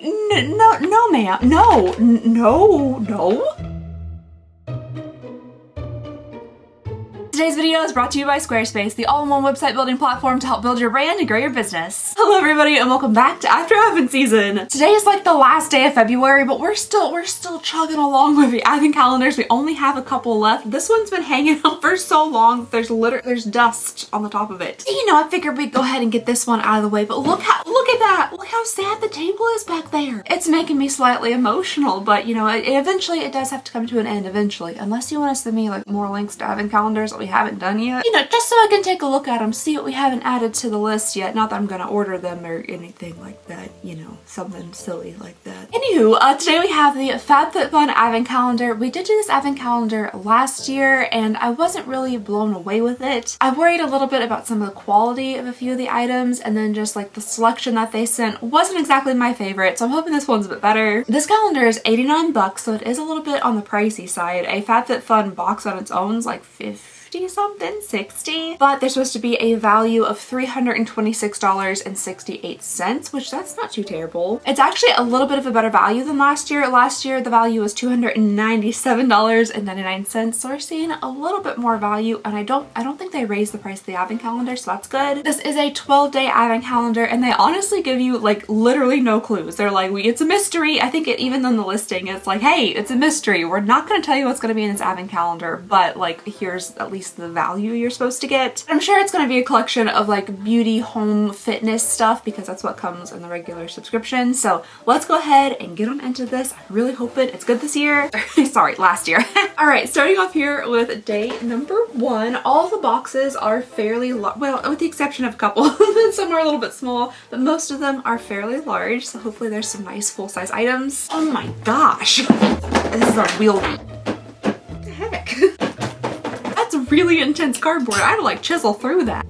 No, ma'am. No. Today's video is brought to you by Squarespace, the all-in-one website building platform to help build your brand and grow your business. Hello everybody and welcome back to After Advent season. Today is like the last day of February, but we're still chugging along with the advent calendars. We only have a couple left. This one's been hanging out for so long. There's dust on the top of it. You know, I figured we'd go ahead and get this one out of the way, but look at that. Look how sad the table is back there. It's making me slightly emotional, but you know, eventually it does have to come to an end eventually, unless you want to send me like more links to advent calendars that we haven't done yet. You know, just so I can take a look at them, see what we haven't added to the list yet. Not that I'm gonna order them or anything like that, you know, something silly like that. Anywho, today we have the FabFitFun advent calendar. We did do this advent calendar last year and I wasn't really blown away with it. I worried a little bit about some of the quality of a few of the items, and then just like the selection that they sent wasn't exactly my favorite, so I'm hoping this one's a bit better. This calendar is 89 bucks, so it is a little bit on the pricey side. A FabFitFun box on its own is like 50 something, 60, but there's supposed to be a value of $326.68, which that's not too terrible. It's actually a little bit of a better value than last year. Last year the value was $297.99, so we're seeing a little bit more value, and I don't think they raised the price of the advent calendar, so that's good. This is a 12-day advent calendar, and they honestly give you like literally no clues. They're like, it's a mystery. I think even on the listing it's like, hey, it's a mystery. We're not going to tell you what's going to be in this advent calendar, but like here's at least the value you're supposed to get. I'm sure it's going to be a collection of like beauty, home, fitness stuff because that's what comes in the regular subscription. So let's go ahead and get on into this. I'm really hoping it's good this year. Sorry, last year. All right, starting off here with day number 1. All the boxes are fairly large, well, with the exception of a couple. Some are a little bit small, but most of them are fairly large. So hopefully there's some nice full-size items. Oh my gosh, this is unwieldy. What the heck? That's really intense cardboard. I had to like chisel through that.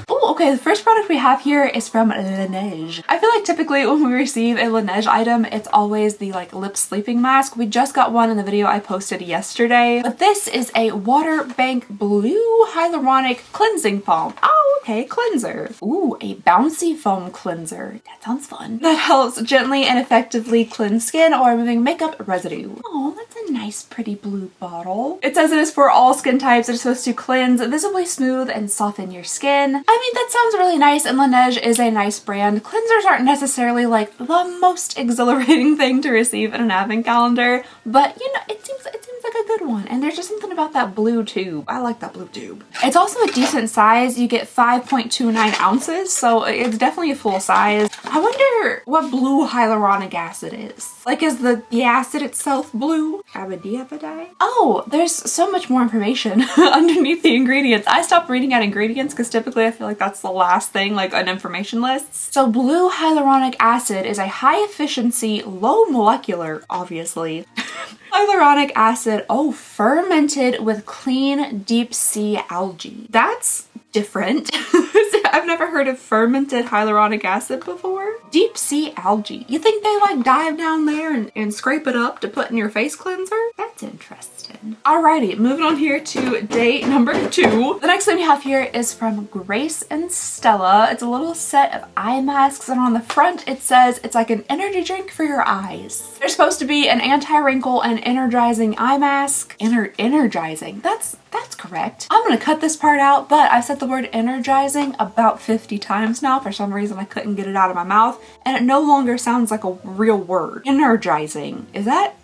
Oh, okay, the first product we have here is from Laneige. I feel like typically when we receive a Laneige item, it's always the like lip sleeping mask. We just got one in the video I posted yesterday, but this is a Water Bank Blue Hyaluronic Cleansing Foam. Oh, okay, cleanser. Ooh, a bouncy foam cleanser. That sounds fun. That helps gently and effectively cleanse skin or removing makeup residue. Oh, that's a nice pretty blue bottle. It says it is for all skin types. It's supposed to cleanse, visibly smooth, and soften your skin. I mean, that sounds really nice, and Laneige is a nice brand. Cleansers aren't necessarily like the most exhilarating thing to receive in an advent calendar, but you know, it seems like a good one. And there's just something about that blue tube. I like that blue tube. It's also a decent size. You get 5.29 ounces, so it's definitely a full size. I wonder what blue hyaluronic acid is. Like, is the acid itself blue? Abadiabadi? Oh, there's so much more information underneath the ingredients. I stopped reading out ingredients because typically I feel like that's the last thing like on information lists. So blue hyaluronic acid is a high efficiency, low molecular, obviously, hyaluronic acid, fermented with clean deep sea algae. That's different. I've never heard of fermented hyaluronic acid before. Deep sea algae. You think they like dive down there and scrape it up to put in your face cleanser? That's interesting. Alrighty, moving on here to day number 2. The next thing we have here is from Grace and Stella. It's a little set of eye masks, and on the front it says it's like an energy drink for your eyes. They're supposed to be an anti-wrinkle and energizing eye mask. Energizing. That's correct. I'm gonna cut this part out, but I've said the word energizing about 50 times now. For some reason I couldn't get it out of my mouth, and it no longer sounds like a real word. Energizing. Is that?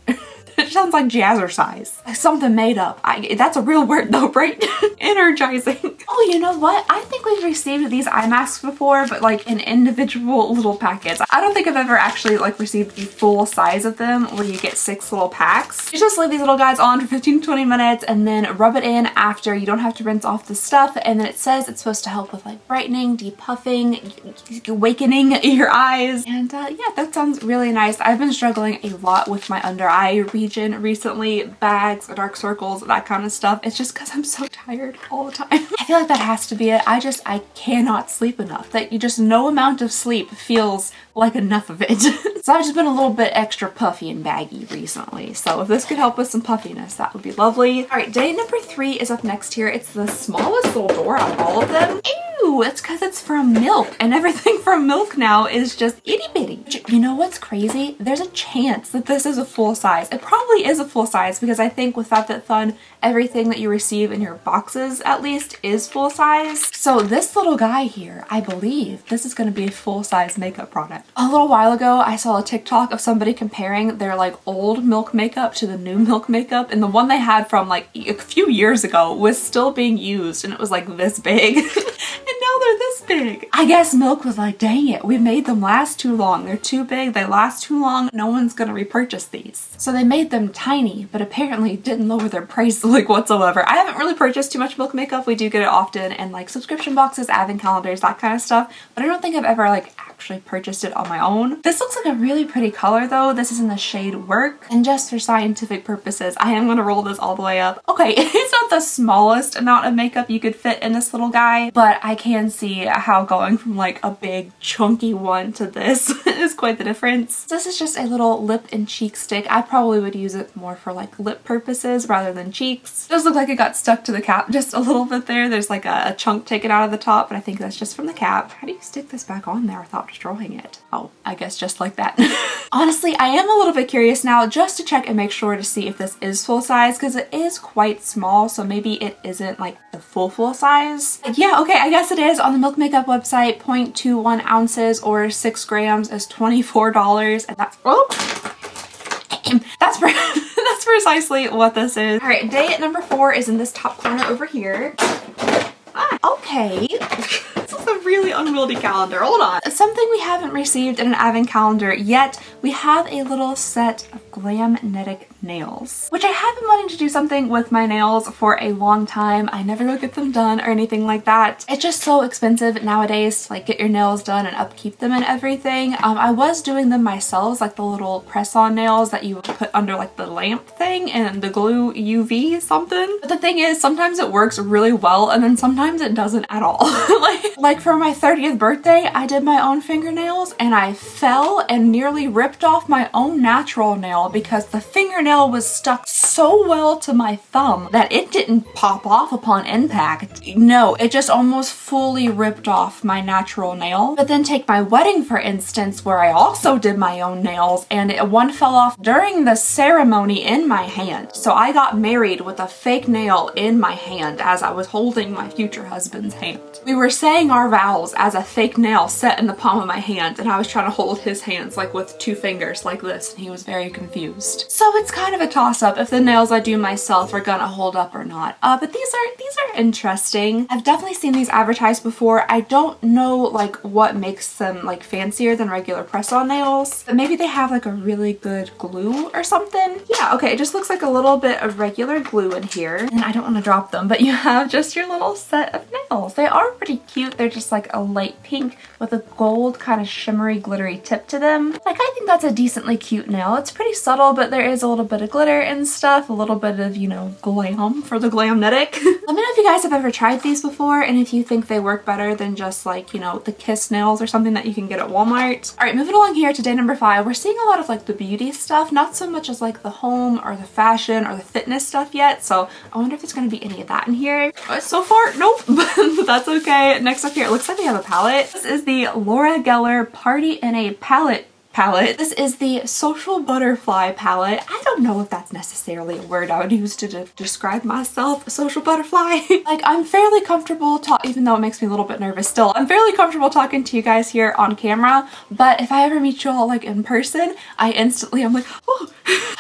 It sounds like jazzercise. Like something made up. That's a real word though, right? Energizing. Oh, you know what? I think we've received these eye masks before, but like in individual little packets. I don't think I've ever actually like received the full size of them where you get 6 little packs. You just leave these little guys on for 15 to 20 minutes and then rub it in after. You don't have to rinse off the stuff, and then it says it's supposed to help with like brightening, depuffing, awakening your eyes. And yeah, that sounds really nice. I've been struggling a lot with my under eye region recently, bags, dark circles, that kind of stuff. It's just because I'm so tired all the time. I feel like that has to be it. I cannot sleep enough. That you just, no amount of sleep feels like enough of it. So I've just been a little bit extra puffy and baggy recently. So if this could help with some puffiness, that would be lovely. All right, day number 3 is up next here. It's the smallest little door out of all of them. Ew! No, it's because it's from Milk, and everything from Milk now is just itty bitty. You know what's crazy? There's a chance that this is a full size. It probably is a full size because I think with FabFitFun, everything that you receive in your boxes at least is full size. So this little guy here, I believe this is going to be a full size makeup product. A little while ago, I saw a TikTok of somebody comparing their like old Milk makeup to the new Milk makeup, and the one they had from like a few years ago was still being used, and it was like this big. And now they're this big. I guess Milk was like, dang it, we made them last too long. They're too big, they last too long, no one's gonna repurchase these. So they made them tiny, but apparently didn't lower their price like whatsoever. I haven't really purchased too much Milk makeup. We do get it often in like subscription boxes, advent calendars, that kind of stuff, but I don't think I've ever like actually purchased it on my own. This looks like a really pretty color though. This is in the shade Work, and just for scientific purposes, I am gonna roll this all the way up. Okay, it's not the smallest amount of makeup you could fit in this little guy, but I can see how going from like a big chunky one to this is quite the difference. This is just a little lip and cheek stick. I probably would use it more for like lip purposes rather than cheeks. It does look like it got stuck to the cap just a little bit there. There's like a chunk taken out of the top, but I think that's just from the cap. How do you stick this back on there without destroying it? Oh, I guess just like that. Honestly, I am a little bit curious now just to check and make sure to see if this is full size, because it is quite small, so maybe it isn't like the full size. Yeah, okay, I guess it is. On the Milk Makeup website, 0.21 ounces or 6 grams is $24, and that's, oh, that's precisely what this is. All right, day number 4 is in this top corner over here. Okay. This is a really unwieldy calendar. Hold on. Something we haven't received in an advent calendar yet. We have a little set of Glamnetic nails, which I have been wanting to do something with my nails for a long time. I never go get them done or anything like that. It's just so expensive nowadays to like get your nails done and upkeep them and everything. I was doing them myself, like the little press-on nails that you would put under like the lamp thing and the glue UV something. But the thing is, sometimes it works really well and then sometimes it doesn't at all. like for my 30th birthday, I did my own fingernails and I fell and nearly ripped off my own natural nail because the fingernail was stuck so well to my thumb that it didn't pop off upon impact. No, it just almost fully ripped off my natural nail. But then take my wedding for instance, where I also did my own nails, and one fell off during the ceremony in my hand. So I got married with a fake nail in my hand as I was holding my future husband's hand. We were saying our vows as a fake nail set in the palm of my hand, and I was trying to hold his hands like with 2 fingers like this, and he was very confused. So it's kind of a toss-up if the nails I do myself are gonna hold up or not. But these are interesting. I've definitely seen these advertised before. I don't know like what makes them like fancier than regular press-on nails, but maybe they have like a really good glue or something. Yeah, okay, it just looks like a little bit of regular glue in here, and I don't want to drop them, but you have just your little set of nails. They are pretty cute. They're just like a light pink with a gold kind of shimmery glittery tip to them. Like, I think that's a decently cute nail. It's pretty subtle, but there is a little bit of glitter and stuff, a little bit of, you know, glam for the Glamnetic. Let me know if you guys have ever tried these before and if you think they work better than just like, you know, the Kiss nails or something that you can get at Walmart. All right, moving along here to day number 5, we're seeing a lot of like the beauty stuff, not so much as like the home or the fashion or the fitness stuff yet. So I wonder if there's going to be any of that in here. So far, nope, but that's okay. Next up here, it looks like we have a palette. This is the Laura Geller Party in a Palette. This is the Social Butterfly palette. I don't know if that's necessarily a word I would use to describe myself, a social butterfly. Like, I'm fairly comfortable even though it makes me a little bit nervous still, I'm fairly comfortable talking to you guys here on camera, but if I ever meet you all like in person, I'm like, oh,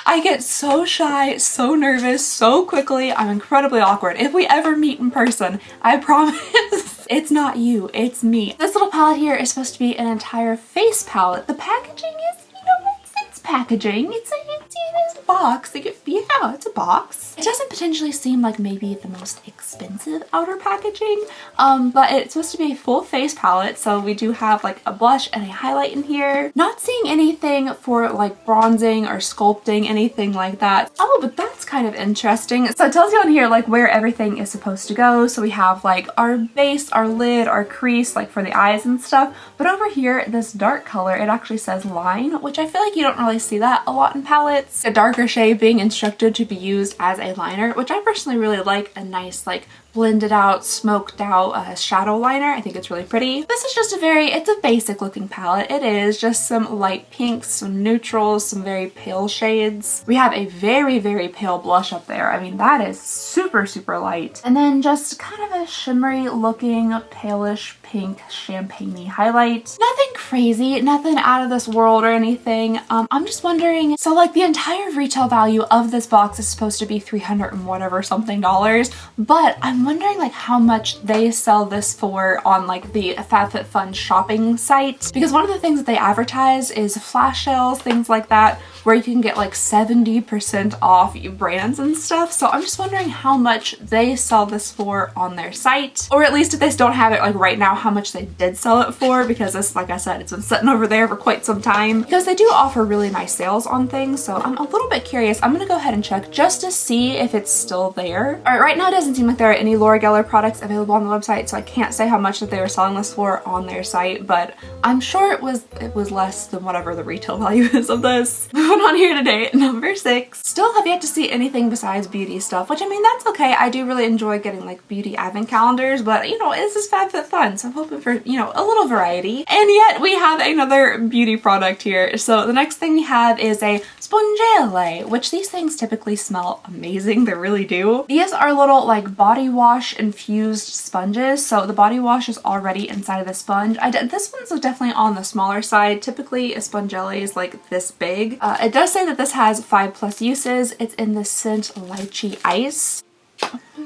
I get so shy, so nervous, so quickly. I'm incredibly awkward. If we ever meet in person, I promise it's not you, it's me. This little palette here is supposed to be an entire face palette. The packaging is, you know, it's packaging. It's a box. Yeah, it's a box. It doesn't potentially seem like maybe the most expensive outer packaging, but it's supposed to be a full face palette. So we do have like a blush and a highlight in here. Not seeing anything for like bronzing or sculpting, anything like that. Oh, but that's kind of interesting. So it tells you on here like where everything is supposed to go. So we have like our base, our lid, our crease, like for the eyes and stuff. But over here, this dark color, it actually says line, which I feel like you don't really see that a lot in palettes. A darker shade being instructed to be used as a liner, which I personally really like. A nice like blended out, smoked out shadow liner. I think it's really pretty. This is just it's a basic looking palette. It is just some light pinks, some neutrals, some very pale shades. We have a very, very pale blush up there. I mean, that is super, super light. And then just kind of a shimmery looking palish pink champagne-y highlight. Nothing crazy, nothing out of this world or anything. I'm just wondering, so like the entire retail value of this box is supposed to be 300 and whatever something dollars, but I'm wondering like how much they sell this for on like the FabFitFun shopping site, because one of the things that they advertise is flash sales, things like that, where you can get like 70% off brands and stuff. So I'm just wondering how much they sell this for on their site, or at least if they don't have it like right now, how much they did sell it for, because this, like I said, it's been sitting over there for quite some time, because they do offer really nice sales on things. So I'm a little bit curious. I'm gonna go ahead and check just to see if it's still there. All right, right now it doesn't seem like there are any Laura Geller products available on the website, so I can't say how much that they were selling this for on their site, but I'm sure it was less than whatever the retail value is of this. Moving on here today, number 6. Still have yet to see anything besides beauty stuff, which I mean, that's okay. I do really enjoy getting like beauty advent calendars, but you know, this is FabFitFun, so I'm hoping for, you know, a little variety. And yet we have another beauty product here. So the next thing we have is a Spongele, which these things typically smell amazing. They really do. These are little like body wash infused sponges. So the body wash is already inside of the sponge. This one's definitely on the smaller side. Typically a Spongele is like this big. It does say that this has 5+ uses. It's in the scent Lychee Ice.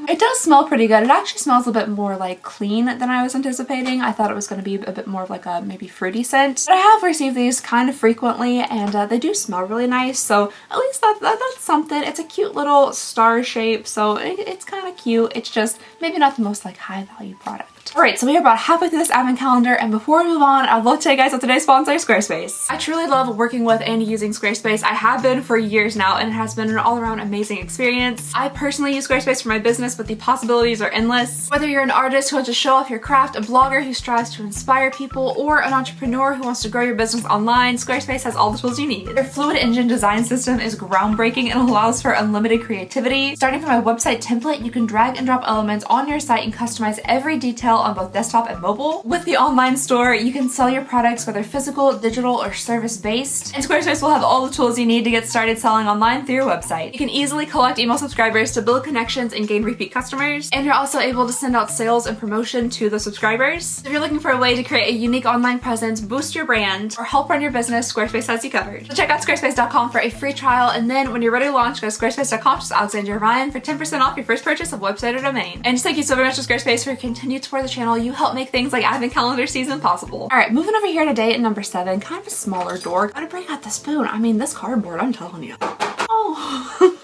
It does smell pretty good. It actually smells a bit more like clean than I was anticipating. I thought it was going to be a bit more of like a maybe fruity scent. But I have received these kind of frequently, and they do smell really nice. So at least that's something. It's a cute little star shape, so it's kind of cute. It's just maybe not the most like high value product. Alright, so we are about halfway through this advent calendar, and before we move on, I'd love to tell you guys about today's sponsor, Squarespace. I truly love working with and using Squarespace. I have been for years now, and it has been an all-around amazing experience. I personally use Squarespace for my business, but the possibilities are endless. Whether you're an artist who wants to show off your craft, a blogger who strives to inspire people, or an entrepreneur who wants to grow your business online, Squarespace has all the tools you need. Their Fluid Engine design system is groundbreaking and allows for unlimited creativity. Starting from my website template, you can drag and drop elements on your site and customize every detail on both desktop and mobile. With the online store, you can sell your products whether physical, digital, or service-based. And Squarespace will have all the tools you need to get started selling online through your website. You can easily collect email subscribers to build connections and gain repeat customers. And you're also able to send out sales and promotion to the subscribers. If you're looking for a way to create a unique online presence, boost your brand, or help run your business, Squarespace has you covered. So check out squarespace.com for a free trial, and then when you're ready to launch, go to squarespace.com, just Alexandria Ryan, for 10% off your first purchase of website or domain. And just thank you so very much to Squarespace for your continued support of the channel. You help make things like advent calendar season possible. All right, moving over here today at number 7, kind of a smaller door. Gotta break out the spoon. I mean, this cardboard, I'm telling you. Oh.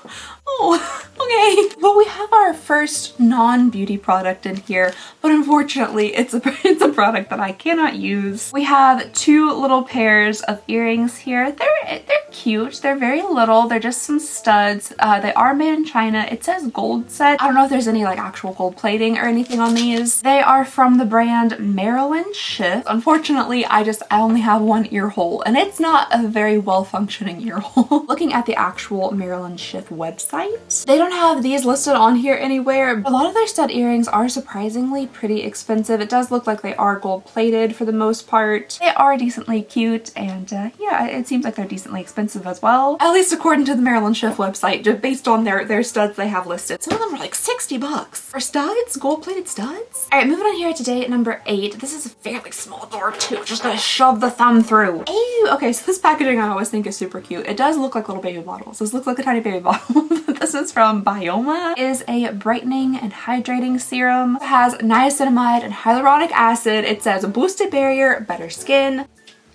Oh, okay. Well, we have our first non-beauty product in here, but unfortunately it's a product that I cannot use. We have 2 little pairs of earrings here. They're cute. They're very little. They're just some studs. They are made in China. It says gold set. I don't know if there's any like actual gold plating or anything on these. They are from the brand Marilyn Schiff. Unfortunately, I only have one ear hole, and it's not a very well-functioning ear hole. Looking at the actual Marilyn Schiff website, they don't have these listed on here anywhere. A lot of their stud earrings are surprisingly pretty expensive. It does look like they are gold plated for the most part. They are decently cute, and yeah, it seems like they're decently expensive as well. At least according to the Marilyn Schiff website, just based on their studs they have listed. Some of them are like $60 for studs, gold plated studs. All right, moving on here today at number 8. This is a fairly small door too. Just gonna shove the thumb through. Ew. Okay, so this packaging I always think is super cute. It does look like little baby bottles. This looks like a tiny baby bottle. This is from Bioma. It is a brightening and hydrating serum. It has niacinamide and hyaluronic acid. It says boosted barrier, better skin.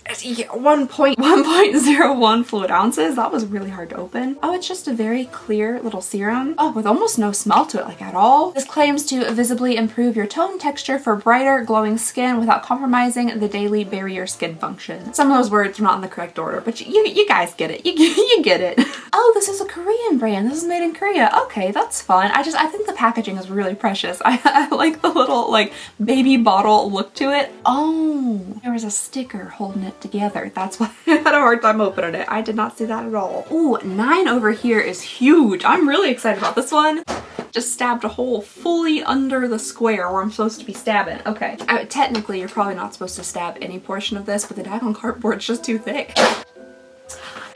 1.01 fluid ounces. That was really hard to open. Oh, it's just a very clear little serum. Oh, with almost no smell to it, like at all. This claims to visibly improve your tone texture for brighter, glowing skin without compromising the daily barrier skin function. Some of those words are not in the correct order, but you guys get it. You get it. Oh, this is a Korean brand. This is made in Korea. Okay, that's fun. I think the packaging is really precious. I like the little like baby bottle look to it. Oh, there was a sticker holding it together. That's why I had a hard time opening it. I did not see that at all. Ooh, 9 over here is huge. I'm really excited about this one. Just stabbed a hole fully under the square where I'm supposed to be stabbing. Okay. Technically, you're probably not supposed to stab any portion of this, but the daggone cardboard's just too thick.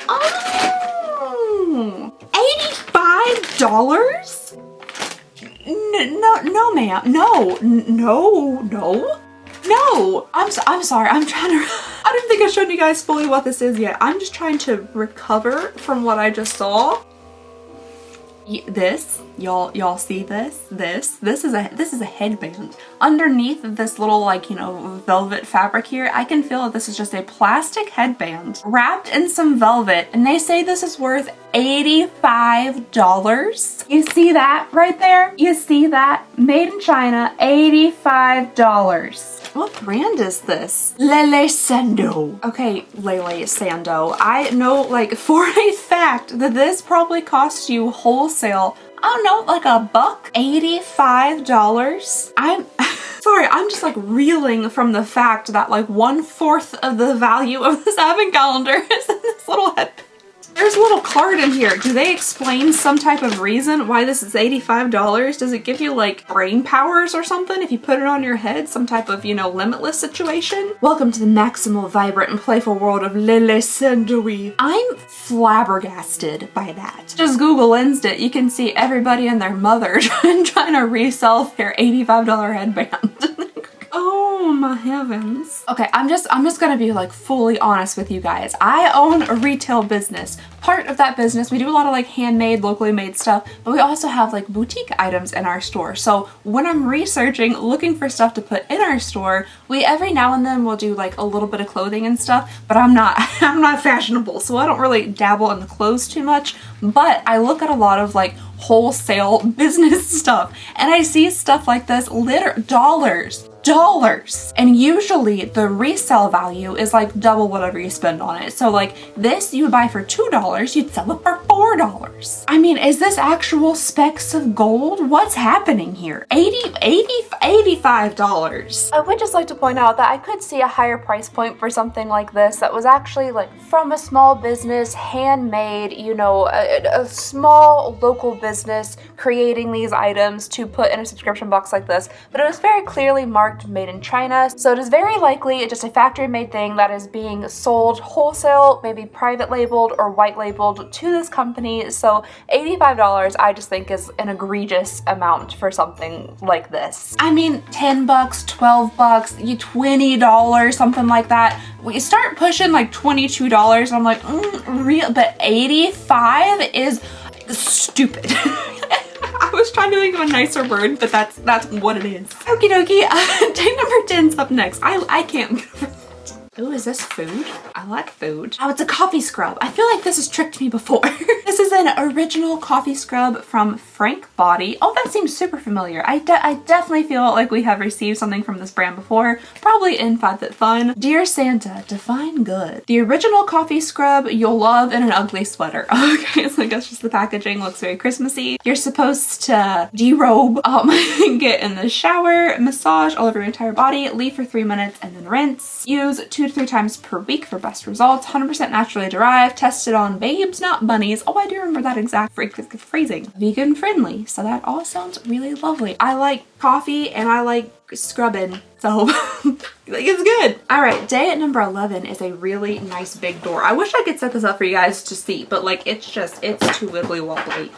Oh! $85? No, ma'am. No. I'm sorry. I'm trying to... I don't think I've shown you guys fully what this is yet. I'm just trying to recover from what I just saw. This, y'all see this? This is a headband. Underneath this little, like, you know, velvet fabric here, I can feel that this is just a plastic headband wrapped in some velvet, and they say this is worth $85. You see that right there? You see that? Made in China, $85. What brand is this? Lele Sando. Okay, Lele Sando. I know, like, for a fact that this probably costs you wholesale, I don't know, like $1? $85? I'm sorry, I'm just like reeling from the fact that like 1/4 of the value of this advent calendar is in this little headband. There's a little card in here. Do they explain some type of reason why this is $85? Does it give you like brain powers or something if you put it on your head? Some type of, you know, limitless situation? Welcome to the maximal, vibrant, and playful world of Lele Sandoi. I'm flabbergasted by that. Just Google Lensed it. You can see everybody and their mother trying to resell their $85 headband. Oh my heavens. Okay, I'm just gonna be like fully honest with you guys. I own a retail business. Part of that business, we do a lot of like handmade, locally made stuff, but we also have like boutique items in our store. So when I'm researching, looking for stuff to put in our store, we every now and then will do like a little bit of clothing and stuff, but I'm not fashionable, so I don't really dabble in the clothes too much. But I look at a lot of like wholesale business stuff, and I see stuff like this, dollars. And usually the resale value is like double whatever you spend on it. So like this you would buy for $2, you'd sell it for $4. I mean, is this actual specks of gold? What's happening here? $85. I would just like to point out that I could see a higher price point for something like this that was actually like from a small business, handmade, you know, a small local business creating these items to put in a subscription box like this, but it was very clearly marked made in China, so it is very likely just a factory made thing that is being sold wholesale, maybe private labeled or white labeled to this company. So $85 I just think is an egregious amount for something like this. I mean, $10, $12, $20, something like that. When you start pushing like $22, I'm like, real, but $85 is stupid. I was trying to think of a nicer word, but that's what it is. Okie dokie, day number 10's up next. I can't get over that. Ooh, is this food? I like food. Oh, it's a coffee scrub. I feel like this has tricked me before. This is an original coffee scrub from Frank Body. Oh, that seems super familiar. I definitely feel like we have received something from this brand before, probably in FabFitFun. Dear Santa, define good. The original coffee scrub you'll love in an ugly sweater. Okay, so I guess just the packaging looks very Christmassy. You're supposed to derobe, get in the shower, massage all over your entire body, leave for 3 minutes, and then rinse. Use 2 to 3 times per week for best results. 100% naturally derived, tested on babes, not bunnies. Oh, I do remember that exact phrasing. Vegan friendly, so that all sounds really lovely. I like coffee and I like scrubbing, so it's good. All right, day at number 11 is a really nice big door. I wish I could set this up for you guys to see, but like it's too wiggly wobbly.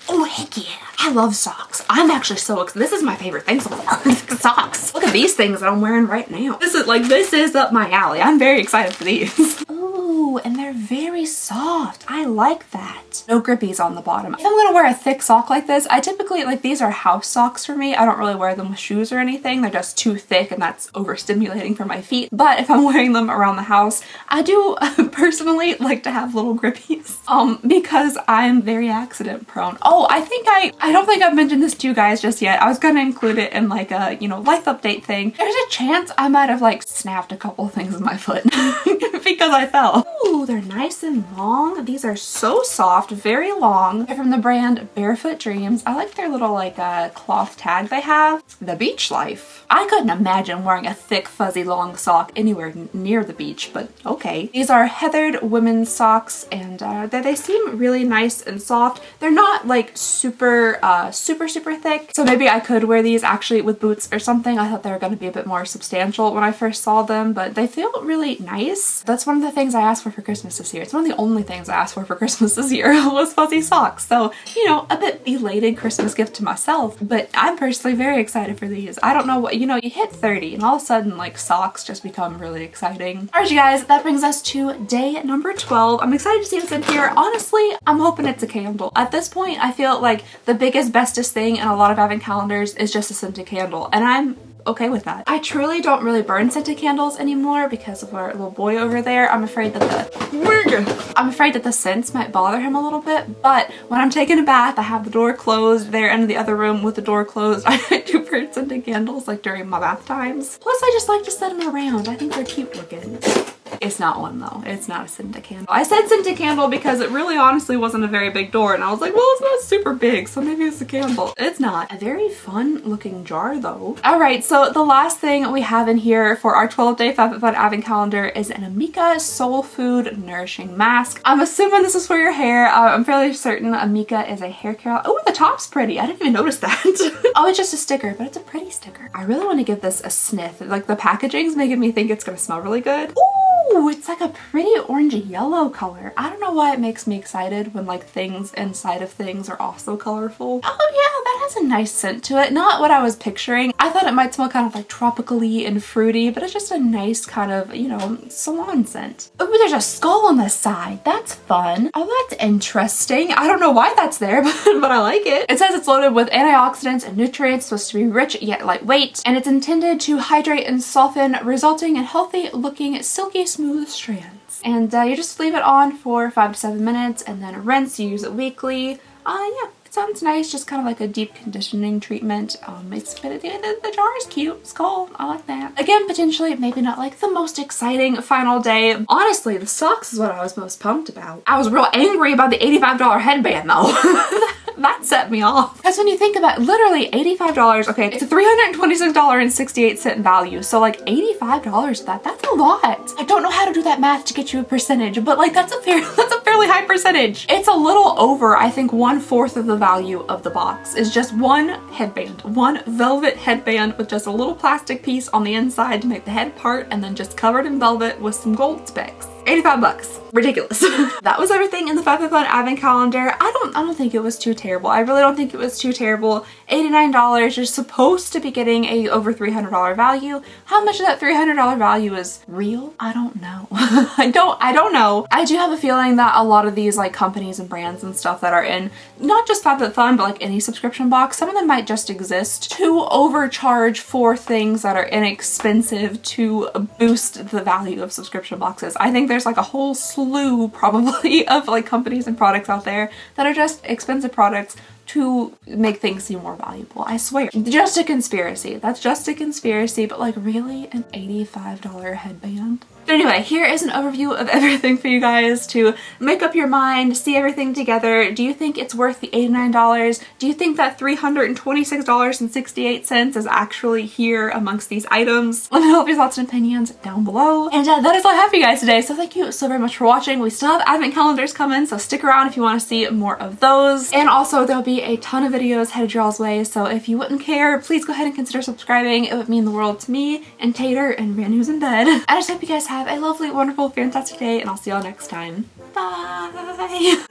Oh, heck yeah. I love socks. I'm actually so excited. This is my favorite thing so far. Socks. Look at these things that I'm wearing right now. This is up my alley. I'm very excited for these. Ooh, and they're very soft. I like that. No grippies on the bottom. If I'm gonna wear a thick sock like this, I typically, like, these are house socks for me. I don't really wear them with shoes or anything. They're just too thick and that's overstimulating for my feet. But if I'm wearing them around the house, I do personally like to have little grippies because I'm very accident prone. Oh, I don't think I've mentioned this to you guys just yet. I was gonna include it in like a, you know, life update thing. There's a chance I might have like snapped a couple things with my foot because I fell. Ooh, they're nice. nice and long. These are so soft, very long. They're from the brand Barefoot Dreams. I like their little like cloth tag they have. The Beach Life. I couldn't imagine wearing a thick, fuzzy, long sock anywhere near the beach, but okay. These are heathered women's socks, and they seem really nice and soft. They're not like super thick, so maybe I could wear these actually with boots or something. I thought they were going to be a bit more substantial when I first saw them, but they feel really nice. That's one of the things I asked for Christmas this year. It's one of the only things I asked for Christmas this year was fuzzy socks. So, you know, a bit belated Christmas gift to myself, but I'm personally very excited for these. I don't know what, you know, you hit 30 and all of a sudden like socks just become really exciting. Alright you guys, that brings us to day number 12. I'm excited to see what's in here. Honestly, I'm hoping it's a candle. At this point, I feel like the biggest, bestest thing in a lot of advent calendars is just a scented candle, and I'm okay with that. I truly don't really burn scented candles anymore because of our little boy over there. I'm afraid that the scents might bother him a little bit, but when I'm taking a bath, I have the door closed. They're in the other room with the door closed. I do burn scented candles like during my bath times. Plus, I just like to set them around. I think they're cute looking. It's not one though. It's not a scented candle. I said scented candle because it really honestly wasn't a very big door, and I was like, well, it's not super big, so maybe it's a candle. It's not. A very fun looking jar though. All right, so the last thing we have in here for our 12-day FabFitFun advent calendar is an Amika Soul Food Nourishing Mask. I'm assuming this is for your hair. I'm fairly certain Amika is a hair care. Oh, the top's pretty. I didn't even notice that. Oh, it's just a sticker, but it's a pretty sticker. I really want to give this a sniff. Like the packaging's making me think it's gonna smell really good. Ooh, it's like a pretty orangey yellow color. I don't know why it makes me excited when like things inside of things are also colorful. Oh yeah, that has a nice scent to it. Not what I was picturing. I thought it might smell kind of like tropically and fruity, but it's just a nice kind of, you know, salon scent. Oh, there's a skull on the side. That's fun. Oh, that's interesting. I don't know why that's there, but I like it. It says it's loaded with antioxidants and nutrients, supposed to be rich yet lightweight, and it's intended to hydrate and soften, resulting in healthy looking, silky smooth strands. And you just leave it on for 5 to 7 minutes and then rinse. You use it weekly. Yeah, it sounds nice. Just kind of like a deep conditioning treatment. The jar is cute. It's cool. I like that. Again, potentially maybe not like the most exciting final day. Honestly, the socks is what I was most pumped about. I was real angry about the $85 headband though. That set me off. Because when you think about it, literally $85, okay, it's a $326.68 value. So like $85, that's a lot. I don't know how to do that math to get you a percentage, but like that's a fairly high percentage. It's a little over, I think 1/4 of the value of the box is just one headband, one velvet headband with just a little plastic piece on the inside to make the head part, and then just covered in velvet with some gold specks. 85 bucks. Ridiculous. That was everything in the FabFitFun advent calendar. I don't think it was too terrible. I really don't think it was too terrible. $89, you're supposed to be getting a over $300 value. How much of that $300 value is real? I don't know. I don't know. I do have a feeling that a lot of these like companies and brands and stuff that are in not just FabFitFun, but like any subscription box, some of them might just exist to overcharge for things that are inexpensive to boost the value of subscription boxes. I think there's like a whole slew probably of like companies and products out there that are just expensive products to make things seem more valuable. I swear. Just a conspiracy. That's just a conspiracy, but like really an $85 headband? But anyway, here is an overview of everything for you guys to make up your mind, see everything together. Do you think it's worth the $89? Do you think that $326.68 is actually here amongst these items? Let me know your thoughts and opinions down below. And that is all I have for you guys today. So thank you so very much for watching. We still have advent calendars coming, so stick around if you want to see more of those. And also there'll be a ton of videos headed y'all's way, so if you wouldn't care, please go ahead and consider subscribing. It would mean the world to me and Tater and Ran who's in bed. I just hope you guys have a lovely, wonderful, fantastic day, and I'll see y'all next time. Bye!